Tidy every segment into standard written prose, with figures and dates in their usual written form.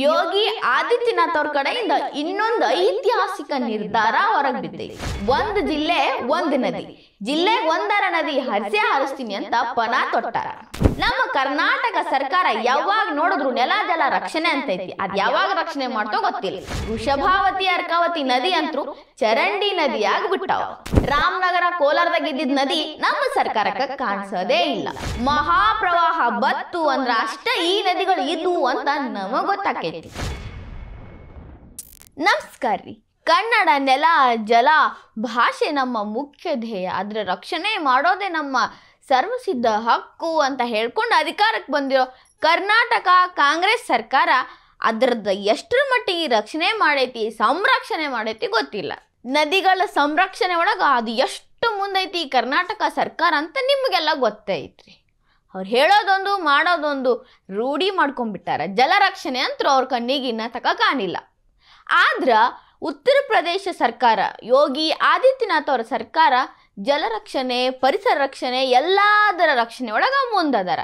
ಯೋಗಿ ಆದಿತ್ಯನಾಥ್ ಅವ್ರ ಕಡೆಯಿಂದ ಇನ್ನೊಂದು ಐತಿಹಾಸಿಕ ನಿರ್ಧಾರ ಹೊರಗೆ ಬಿದ್ದಿದೆ. ಒಂದು ಜಿಲ್ಲೆ ಒಂದು ನದಿ, ಜಿಲ್ಲೆ ಒಂದರ ನದಿ ಹರಿಸೇ ಹರಿಸ್ತೀನಿ ಅಂತ ಪಣ ತೊಟ್ಟಾರ. ನಮ್ಮ ಕರ್ನಾಟಕ ಸರ್ಕಾರ ಯಾವಾಗ ನೋಡಿದ್ರು ನೆಲ ಜಲ ರಕ್ಷಣೆ ಅಂತೈತಿ, ಅದ್ ಯಾವಾಗ ರಕ್ಷಣೆ ಮಾಡ್ತೋ ಗೊತ್ತಿಲ್ಲ. ವೃಷಭಾವತಿ ಅರ್ಕಾವತಿ ನದಿ ಅಂತೂ ಚರಂಡಿ ನದಿ ಆಗ್ಬಿಟ್ಟಾವ. ರಾಮನಗರ ಕೋಲಾರದಾಗ ಇದ್ದಿದ್ ನದಿ ನಮ್ಮ ಸರ್ಕಾರಕ್ಕೆ ಕಾಣಿಸೋದೇ ಇಲ್ಲ. ಮಹಾಪ್ರವಾಹ ಬತ್ತು ಅಂದ್ರ ಅಷ್ಟ ಈ ನದಿಗಳು ಇದ್ವು ಅಂತ ನಮಗ್ ಗೊತ್ತಾಕೈತಿ. ನಮಸ್ಕಾರ ರೀ. ಕನ್ನಡ ನೆಲ ಜಲ ಭಾಷೆ ನಮ್ಮ ಮುಖ್ಯ ಧ್ಯೇಯ, ಅದರ ರಕ್ಷಣೆ ಮಾಡೋದೇ ನಮ್ಮ ಸರ್ವಸಿದ್ಧ ಹಕ್ಕು ಅಂತ ಹೇಳ್ಕೊಂಡು ಅಧಿಕಾರಕ್ಕೆ ಬಂದಿರೋ ಕರ್ನಾಟಕ ಕಾಂಗ್ರೆಸ್ ಸರ್ಕಾರ ಅದರದ್ದು ಎಷ್ಟರ ಮಟ್ಟಿಗೆ ರಕ್ಷಣೆ ಮಾಡೈತಿ, ಸಂರಕ್ಷಣೆ ಮಾಡೈತಿ ಗೊತ್ತಿಲ್ಲ. ನದಿಗಳ ಸಂರಕ್ಷಣೆ ಒಳಗೆ ಅದು ಎಷ್ಟು ಮುಂದೈತಿ ಈ ಕರ್ನಾಟಕ ಸರ್ಕಾರ ಅಂತ ನಿಮಗೆಲ್ಲ ಗೊತ್ತೈತ್ರಿ. ಅವ್ರು ಹೇಳೋದೊಂದು ಮಾಡೋದೊಂದು ರೂಢಿ ಮಾಡ್ಕೊಂಡ್ಬಿಟ್ಟಾರ. ಜಲರಕ್ಷಣೆ ಅಂತೂ ಅವ್ರ ಕಣ್ಣಿಗೆ ಇನ್ನ ತಕ ಕಾಣಿಲ್ಲ. ಆದ್ರ ಉತ್ತರ ಪ್ರದೇಶ ಸರ್ಕಾರ, ಯೋಗಿ ಆದಿತ್ಯನಾಥ್ ಅವರ ಸರ್ಕಾರ ಜಲರಕ್ಷಣೆ, ಪರಿಸರ ರಕ್ಷಣೆ ಎಲ್ಲದರ ರಕ್ಷಣೆ ಒಳಗೆ ಮುಂದದಾರ.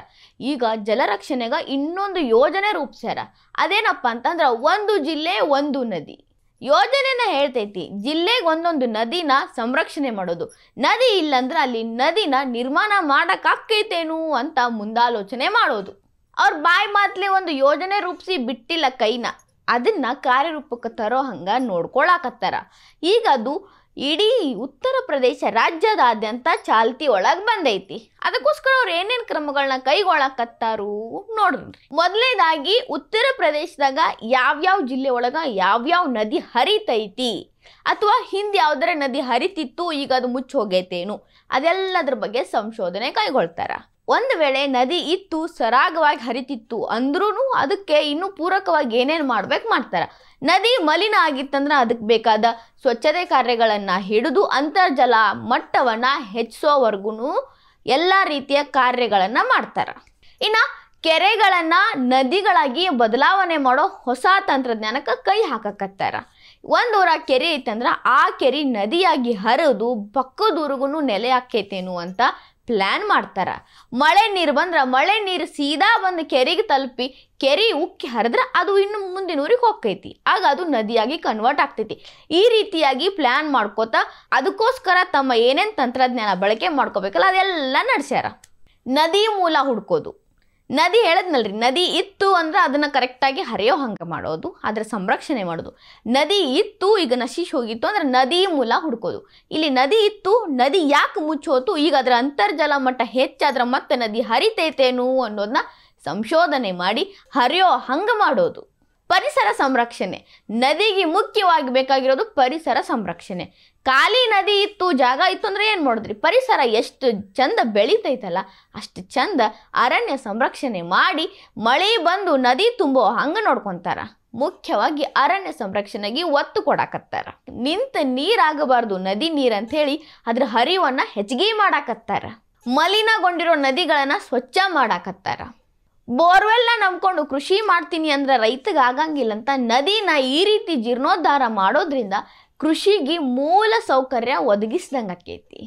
ಈಗ ಜಲರಕ್ಷಣೆಗೆ ಇನ್ನೊಂದು ಯೋಜನೆ ರೂಪಿಸ್ಯಾರ. ಅದೇನಪ್ಪ ಅಂತಂದ್ರೆ ಒಂದು ಜಿಲ್ಲೆ ಒಂದು ನದಿ ಯೋಜನೆನ ಹೇಳ್ತೈತಿ. ಜಿಲ್ಲೆಗೆ ಒಂದೊಂದು ನದಿನ ಸಂರಕ್ಷಣೆ ಮಾಡೋದು, ನದಿ ಇಲ್ಲಂದ್ರೆ ಅಲ್ಲಿ ನದಿನ ನಿರ್ಮಾಣ ಮಾಡಕ್ಕಾಕೈತೇನು ಅಂತ ಮುಂದಾಲೋಚನೆ ಮಾಡೋದು. ಅವ್ರ ಬಾಯಿ ಮಾತ್ಲೆ ಒಂದು ಯೋಜನೆ ರೂಪಿಸಿ ಬಿಟ್ಟಿಲ್ಲ ಕೈನ, ಅದನ್ನ ಕಾರ್ಯರೂಪಕ್ಕೆ ತರೋ ಹಂಗ ನೋಡ್ಕೊಳಕತ್ತಾರ. ಈಗ ಅದು ಇಡೀ ಉತ್ತರ ಪ್ರದೇಶ ರಾಜ್ಯದಾದ್ಯಂತ ಚಾಲ್ತಿ ಒಳಗೆ ಬಂದೈತಿ. ಅದಕ್ಕೋಸ್ಕರ ಅವ್ರು ಏನೇನು ಕ್ರಮಗಳನ್ನ ಕೈಗೊಳ್ಳಕತ್ತಾರು ನೋಡ್ರಿ. ಮೊದಲನೇದಾಗಿ ಉತ್ತರ ಪ್ರದೇಶದಾಗ ಯಾವ್ಯಾವ ಜಿಲ್ಲೆ ಒಳಗ ಯಾವ್ಯಾವ ನದಿ ಹರಿತೈತಿ, ಅಥವಾ ಹಿಂದೆ ಯಾವ್ದಾರ ನದಿ ಹರಿತಿತ್ತು ಈಗ ಅದು ಮುಚ್ಚಿ ಹೋಗೈತೇನು, ಅದೆಲ್ಲದ್ರ ಬಗ್ಗೆ ಸಂಶೋಧನೆ ಕೈಗೊಳ್ತಾರ. ಒಂದು ವೇಳೆ ನದಿ ಇತ್ತು ಸರಾಗವಾಗಿ ಹರಿತಿತ್ತು ಅಂದ್ರೂ ಅದಕ್ಕೆ ಇನ್ನೂ ಪೂರಕವಾಗಿ ಏನೇನು ಮಾಡ್ತಾರೆ. ನದಿ ಮಲಿನ ಆಗಿತ್ತಂದ್ರೆ ಅದಕ್ಕೆ ಬೇಕಾದ ಸ್ವಚ್ಛತೆ ಕಾರ್ಯಗಳನ್ನು ಹಿಡಿದು ಅಂತರ್ಜಲ ಮಟ್ಟವನ್ನು ಹೆಚ್ಚಿಸೋವರೆಗೂ ಎಲ್ಲ ರೀತಿಯ ಕಾರ್ಯಗಳನ್ನು ಮಾಡ್ತಾರೆ. ಇನ್ನು ಕೆರೆಗಳನ್ನು ನದಿಗಳಾಗಿ ಬದಲಾವಣೆ ಮಾಡೋ ಹೊಸ ತಂತ್ರಜ್ಞಾನಕ್ಕೆ ಕೈ ಹಾಕಕತ್ತಾರ. ಒಂದು ಊರ ಕೆರೆ ಐತಂದ್ರೆ ಆ ಕೆರೆ ನದಿಯಾಗಿ ಹರಿದು ಪಕ್ಕದೂರಿಗೂ ನೆಲೆ ಹಾಕೈತೇನು ಅಂತ ಪ್ಲ್ಯಾನ್ ಮಾಡ್ತಾರ. ಮಳೆ ನೀರು ಬಂದ್ರೆ ಮಳೆ ನೀರು ಸೀದಾ ಬಂದು ಕೆರೆಗೆ ತಲುಪಿ ಕೆರೆ ಉಕ್ಕಿ ಹರಿದ್ರೆ ಅದು ಇನ್ನು ಮುಂದಿನ ಊರಿಗೆ ಹೋಗ್ತೈತಿ, ಆಗ ಅದು ನದಿಯಾಗಿ ಕನ್ವರ್ಟ್ ಆಗ್ತೈತಿ. ಈ ರೀತಿಯಾಗಿ ಪ್ಲ್ಯಾನ್ ಮಾಡ್ಕೋತಾ ಅದಕ್ಕೋಸ್ಕರ ತಮ್ಮ ಏನೇನು ತಂತ್ರಜ್ಞಾನ ಬಳಕೆ ಮಾಡ್ಕೋಬೇಕಲ್ಲ ಅದೆಲ್ಲ ನಡೆಸ್ಯಾರ. ನದಿ ಮೂಲ ಹುಡ್ಕೋದು, ನದಿ ಹೇಳದ್ನಲ್ರಿ, ನದಿ ಇತ್ತು ಅಂದ್ರೆ ಅದನ್ನು ಕರೆಕ್ಟಾಗಿ ಹರಿಯೋ ಹಂಗೆ ಮಾಡೋದು, ಅದರ ಸಂರಕ್ಷಣೆ ಮಾಡೋದು. ನದಿ ಇತ್ತು ಈಗ ನಶಿಸಿ ಹೋಗಿತ್ತು ಅಂದ್ರೆ ನದಿ ಮೂಲ ಹುಡ್ಕೋದು. ಇಲ್ಲಿ ನದಿ ಇತ್ತು, ನದಿ ಯಾಕೆ ಮುಚ್ಚೋತು, ಈಗ ಅದರ ಅಂತರ್ಜಲ ಮಟ್ಟ ಹೆಚ್ಚಾದ್ರೆ ಮತ್ತೆ ನದಿ ಹರಿತೈತೇನು ಅನ್ನೋದನ್ನ ಸಂಶೋಧನೆ ಮಾಡಿ ಹರಿಯೋ ಹಂಗೆ ಮಾಡೋದು. ಪರಿಸರ ಸಂರಕ್ಷಣೆ, ನದಿಗೆ ಮುಖ್ಯವಾಗಿ ಬೇಕಾಗಿರೋದು ಪರಿಸರ ಸಂರಕ್ಷಣೆ. ಖಾಲಿ ನದಿ ಇತ್ತು ಜಾಗ ಇತ್ತು ಅಂದ್ರೆ ಏನು ಮಾಡಿದ್ರಿ, ಪರಿಸರ ಎಷ್ಟು ಚಂದ ಬೆಳೀತೈತಲ್ಲ ಅಷ್ಟು ಚಂದ ಅರಣ್ಯ ಸಂರಕ್ಷಣೆ ಮಾಡಿ ಮಳೆ ಬಂದು ನದಿ ತುಂಬೋ ಹಂಗೆ ನೋಡ್ಕೊತಾರ. ಮುಖ್ಯವಾಗಿ ಅರಣ್ಯ ಸಂರಕ್ಷಣೆಗೆ ಒತ್ತು ಕೊಡಾಕತ್ತಾರ. ನಿಂತ ನೀರಾಗಬಾರ್ದು ನದಿ ನೀರು ಅಂಥೇಳಿ ಅದ್ರ ಹರಿವನ್ನು ಹೆಚ್ಚಿಗೆ ಮಾಡಾಕತ್ತಾರ. ಮಲಿನಗೊಂಡಿರೋ ನದಿಗಳನ್ನು ಸ್ವಚ್ಛ ಮಾಡಾಕತ್ತಾರ. ಬೋರ್ವೆಲ್ನ ನಂಬ್ಕೊಂಡು ಕೃಷಿ ಮಾಡ್ತೀನಿ ಅಂದ್ರೆ ರೈತಗೆ ಆಗಂಗಿಲ್ಲ ಅಂತ ನದಿನ ಈ ರೀತಿ ಜೀರ್ಣೋದ್ಧಾರ ಮಾಡೋದ್ರಿಂದ ಕೃಷಿಗೆ ಮೂಲ ಸೌಕರ್ಯ ಒದಗಿಸ್ದಂಗೆ ಆಕೈತಿ.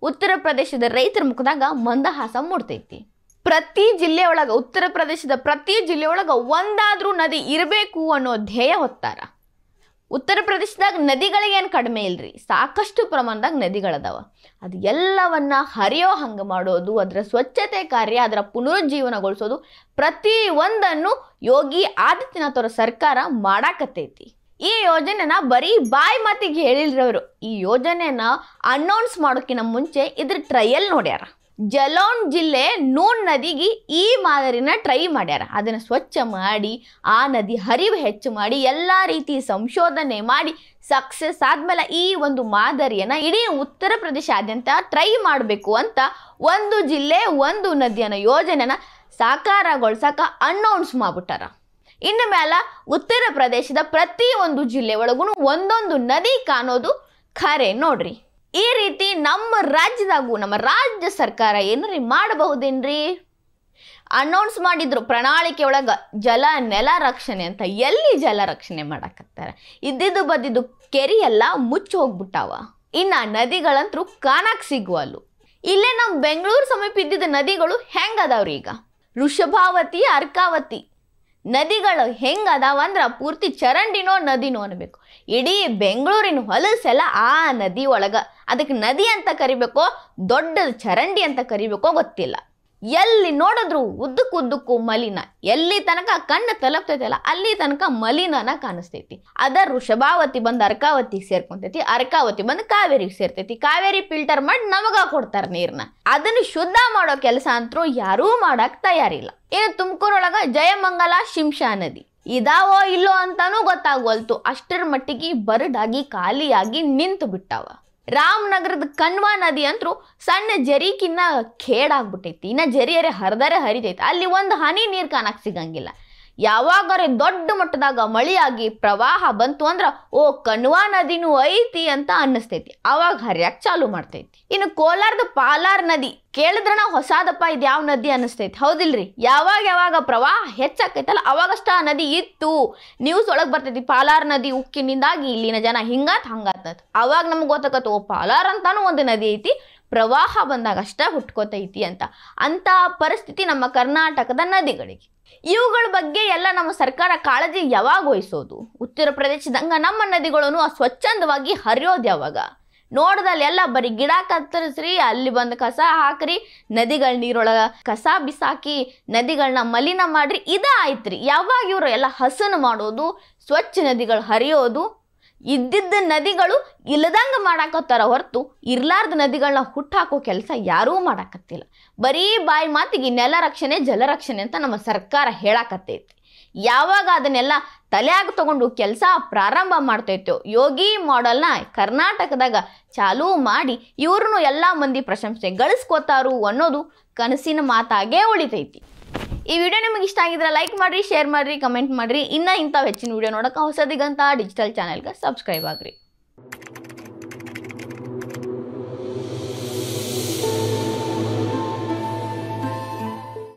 ಉತ್ತರ ಪ್ರದೇಶದ ರೈತರ ಮುಖದಾಗ ಮಂದಹಾಸ ಮೂಡ್ತೈತಿ. ಪ್ರತಿ ಜಿಲ್ಲೆ ಒಳಗೆ, ಉತ್ತರ ಪ್ರದೇಶದ ಪ್ರತಿ ಜಿಲ್ಲೆ ಒಳಗೆ ಒಂದಾದ್ರೂ ನದಿ ಇರಬೇಕು ಅನ್ನೋ ಧ್ಯೇಯ ಹೊತ್ತಾರ. ಉತ್ತರ ಪ್ರದೇಶದಾಗ ನದಿಗಳಿಗೇನು ಕಡಿಮೆ ಇಲ್ರಿ, ಸಾಕಷ್ಟು ಪ್ರಮಾಣದಾಗ ನದಿಗಳದಾವ. ಅದು ಎಲ್ಲವನ್ನ ಹರಿಯೋ ಹಂಗೆ ಮಾಡೋದು, ಅದರ ಸ್ವಚ್ಛತೆ ಕಾರ್ಯ, ಅದರ ಪುನರುಜ್ಜೀವನಗೊಳಿಸೋದು ಪ್ರತಿ ಒಂದನ್ನು ಯೋಗಿ ಆದಿತ್ಯನಾಥ್ ಅವರ ಸರ್ಕಾರ ಮಾಡಾಕತ್ತೈತಿ. ಈ ಯೋಜನೆನ ಬರೀ ಬಾಯಿ ಮಾತಿಗೆ ಹೇಳಿಲ್ರಿ ಅವರು. ಈ ಯೋಜನೆನ ಅನೌನ್ಸ್ ಮಾಡೋಕ್ಕಿಂತ ಮುಂಚೆ ಇದ್ರ ಟ್ರಯಲ್ ನೋಡ್ಯಾರ. ಜಲೌನ್ ಜಿಲ್ಲೆ ನೂನ್ ನದಿಗೆ ಈ ಮಾದರಿನ ಟ್ರೈ ಮಾಡ್ಯಾರ. ಅದನ್ನು ಸ್ವಚ್ಛ ಮಾಡಿ ಆ ನದಿ ಹರಿವು ಹೆಚ್ಚು ಮಾಡಿ ಎಲ್ಲ ರೀತಿ ಸಂಶೋಧನೆ ಮಾಡಿ ಸಕ್ಸಸ್ ಆದ್ಮೇಲೆ ಈ ಒಂದು ಮಾದರಿಯನ್ನು ಇಡೀ ಉತ್ತರ ಪ್ರದೇಶಾದ್ಯಂತ ಟ್ರೈ ಮಾಡಬೇಕು ಅಂತ ಒಂದು ಜಿಲ್ಲೆ ಒಂದು ನದಿಯನ್ನ ಯೋಜನೆನ ಸಾಕಾರಗೊಳಿಸಕ ಅನೌನ್ಸ್ ಮಾಡ್ಬಿಟ್ಟಾರ. ಇನ್ನು ಮೇಲೆ ಉತ್ತರ ಪ್ರದೇಶದ ಪ್ರತಿ ಒಂದು ಜಿಲ್ಲೆ ಒಳಗೂ ಒಂದೊಂದು ನದಿ ಕಾಣೋದು ಖರೆ ನೋಡ್ರಿ. ಈ ರೀತಿ ನಮ್ಮ ರಾಜ್ಯದಾಗೂ ನಮ್ಮ ರಾಜ್ಯ ಸರ್ಕಾರ ಏನ್ರಿ ಮಾಡಬಹುದೇನ್ರಿ? ಅನೌನ್ಸ್ ಮಾಡಿದ್ರು ಪ್ರಣಾಳಿಕೆ ಒಳಗೆ ಜಲ ನೆಲ ರಕ್ಷಣೆ ಅಂತ. ಎಲ್ಲಿ ಜಲ ರಕ್ಷಣೆ ಮಾಡಕತ್ತಾರ? ಇದ್ದಿದ್ದು ಬದ್ದಿದ್ದು ಕೆರೆ ಎಲ್ಲ ಮುಚ್ಚಿ ಹೋಗ್ಬಿಟ್ಟಾವ. ಇನ್ನು ನದಿಗಳಂತೂ ಕಾಣಕ್ಕೆ ಸಿಗುವಲ್ಲು. ಇಲ್ಲೇ ನಮ್ಮ ಬೆಂಗಳೂರು ಸಮೀಪ ಇದ್ದಿದ್ದ ನದಿಗಳು ಹೆಂಗದಾವ್ರಿ? ಈಗ ವೃಷಭಾವತಿ ಅರ್ಕಾವತಿ ನದಿಗಳು ಹೆಂಗೆ ಅದಾವ ಅಂದ್ರೆ ಪೂರ್ತಿ ಚರಂಡಿನೋ ನದಿನೋ ಅನ್ಬೇಕು. ಇಡೀ ಬೆಂಗಳೂರಿನ ಹೊಲಸೆಲ್ಲ ಆ ನದಿ ಒಳಗೆ. ಅದಕ್ಕೆ ನದಿ ಅಂತ ಕರಿಬೇಕೋ ದೊಡ್ಡ ಚರಂಡಿ ಅಂತ ಕರಿಬೇಕೋ ಗೊತ್ತಿಲ್ಲ. ಎಲ್ಲಿ ನೋಡಿದ್ರು ಉದ್ದಕ್ಕೂ ಮಲಿನ. ಎಲ್ಲಿ ತನಕ ಕಣ್ಣು ತಲುಪ್ತೈತಲ್ಲ ಅಲ್ಲಿ ತನಕ ಮಲಿನನ ಕಾಣಿಸ್ತೈತಿ. ಅದ ವೃಷಭಾವತಿ ಬಂದು ಅರ್ಕಾವತಿಗೆ ಸೇರ್ಕೊಂತೈತಿ, ಅರ್ಕಾವತಿ ಬಂದು ಕಾವೇರಿಗೆ ಸೇರ್ತೈತಿ. ಕಾವೇರಿ ಫಿಲ್ಟರ್ ಮಾಡಿ ನಮಗ ಕೊಡ್ತಾರ ನೀರ್ನ. ಅದನ್ನು ಶುದ್ಧ ಮಾಡೋ ಕೆಲಸ ಅಂತೂ ಯಾರೂ ಮಾಡಕ್ ತಯಾರಿಲ್ಲ. ಇನ್ನು ತುಮಕೂರೊಳಗ ಜಯಮಂಗಲ ಶಿಂಷಾ ನದಿ ಇದಾವೋ ಇಲ್ಲೋ ಅಂತಾನೂ ಗೊತ್ತಾಗೋಲ್ತು. ಅಷ್ಟರ ಮಟ್ಟಿಗೆ ಬರಡಾಗಿ ಖಾಲಿಯಾಗಿ ನಿಂತು ಬಿಟ್ಟಾವ. ರಾಮನಗರದ ಕಣ್ವಾ ನದಿ ಅಂತೂ ಸಣ್ಣ ಜರಿಕಿನ್ನ ಖೇಡಾಗ್ಬಿಟ್ಟೈತಿ. ಇನ್ನ ಜರಿಯರೆ ಹರಿದರೆ ಹರಿತೈತಿ. ಅಲ್ಲಿ ಒಂದು ಹನಿ ನೀರು ಕಾಣಕ್ ಸಿಗಂಗಿಲ್ಲ. ಯಾವಾಗಾರೆ ದೊಡ್ಡ ಮಟ್ಟದಾಗ ಮಳೆಯಾಗಿ ಪ್ರವಾಹ ಬಂತು ಅಂದ್ರ ಓ ಕಣ್ವಾ ನದಿನೂ ಐತಿ ಅಂತ ಅನ್ನಿಸ್ತೈತಿ. ಅವಾಗ ಹರಿಯಾಕ್ ಚಾಲು ಮಾಡ್ತೈತಿ. ಇನ್ನು ಕೋಲಾರದ ಪಾಲಾರ್ ನದಿ ಕೇಳಿದ್ರನ ಹೊಸಾದಪ್ಪ ಇದು ಯಾವ ನದಿ ಅನ್ನಿಸ್ತೈತಿ, ಹೌದಿಲ್ರಿ? ಯಾವಾಗ ಪ್ರವಾಹ ಹೆಚ್ಚಾಕೈತಲ್ಲ ಅವಾಗಷ್ಟ ಆ ನದಿ ಇತ್ತು. ನ್ಯೂಸ್ ಒಳಗೆ ಬರ್ತೈತಿ ಪಾಲಾರ್ ನದಿ ಉಕ್ಕಿನಿಂದಾಗಿ ಇಲ್ಲಿನ ಜನ ಹಿಂಗಾತ್ ಹಂಗಾತ್. ಅವಾಗ ನಮ್ಗೆ ಗೊತ್ತಾಗತ್ತೆ ಓ ಪಾಲಾರ್ ಅಂತಾನು ಒಂದು ನದಿ ಐತಿ, ಪ್ರವಾಹ ಬಂದಾಗ ಅಷ್ಟ ಹುಟ್ಕೋತೈತಿ ಅಂತ ಪರಿಸ್ಥಿತಿ ನಮ್ಮ ಕರ್ನಾಟಕದ ನದಿಗಳಿಗೆ. ಇವುಗಳ ಬಗ್ಗೆ ಎಲ್ಲ ನಮ್ಮ ಸರ್ಕಾರ ಕಾಳಜಿ ಯಾವಾಗ ವಹಿಸೋದು? ಉತ್ತರ ಪ್ರದೇಶದಂಗ ನಮ್ಮ ನದಿಗಳನ್ನು ಸ್ವಚ್ಛಂದವಾಗಿ ಹರಿಯೋದು ಯಾವಾಗ? ನೋಡ್ದಲ್ಲೆಲ್ಲ ಬರೀ ಗಿಡ ಕತ್ತರಿಸ್ರಿ, ಅಲ್ಲಿ ಬಂದು ಕಸ ಹಾಕ್ರಿ, ನದಿಗಳ ನೀರೊಳಗ ಕಸ ಬಿಸಾಕಿ ನದಿಗಳನ್ನ ಮಲಿನ ಮಾಡ್ರಿ, ಇದ ಆಯ್ತ್ರಿ. ಯಾವಾಗ ಇವರು ಎಲ್ಲ ಹಸನು ಮಾಡೋದು, ಸ್ವಚ್ಛ ನದಿಗಳು ಹರಿಯೋದು? ಇದ್ದಿದ್ದ ನದಿಗಳು ಇಲ್ಲದಂಗೆ ಮಾಡಾಕತ್ತಾರ ಹೊರತು ಇರ್ಲಾರ್ದ ನದಿಗಳನ್ನ ಹುಟ್ಟಾಕೋ ಕೆಲಸ ಯಾರೂ ಮಾಡಾಕತ್ತಿಲ್ಲ. ಬರೀ ಬಾಯಿ ಮಾತಿಗೆ ನೆಲ ರಕ್ಷಣೆ ಜಲ ರಕ್ಷಣೆ ಅಂತ ನಮ್ಮ ಸರ್ಕಾರ ಹೇಳಾಕತ್ತೈತಿ. ಯಾವಾಗ ಅದನ್ನೆಲ್ಲ ತಲೆಯಾಗ ತಗೊಂಡು ಕೆಲಸ ಪ್ರಾರಂಭ ಮಾಡ್ತೈತೋ, ಯೋಗಿ ಮಾಡೆಲ್ನ ಕರ್ನಾಟಕದಾಗ ಚಾಲೂ ಮಾಡಿ ಇವ್ರನ್ನು ಎಲ್ಲ ಮಂದಿ ಪ್ರಶಂಸೆ ಗಳಿಸ್ಕೋತಾರು ಅನ್ನೋದು ಕನಸಿನ ಮಾತಾಗೇ ಉಳಿತೈತಿ. ಈ ವಿಡಿಯೋ ನಿಮಗೆ ಇಷ್ಟ ಆಗಿದ್ರೆ ಲೈಕ್ ಮಾಡಿರಿ, ಶೇರ್ ಮಾಡಿರಿ, ಕಮೆಂಟ್ ಮಾಡಿರಿ. ಇನ್ನೂ ಇಂಥ ಹೆಚ್ಚಿನ ವಿಡಿಯೋ ನೋಡೋಕೆ ಹೊಸದಿಗಂತ ಡಿಜಿಟಲ್ ಚಾನೆಲ್ಗೆ ಸಬ್ಸ್ಕ್ರೈಬ್ ಆಗ್ರಿ.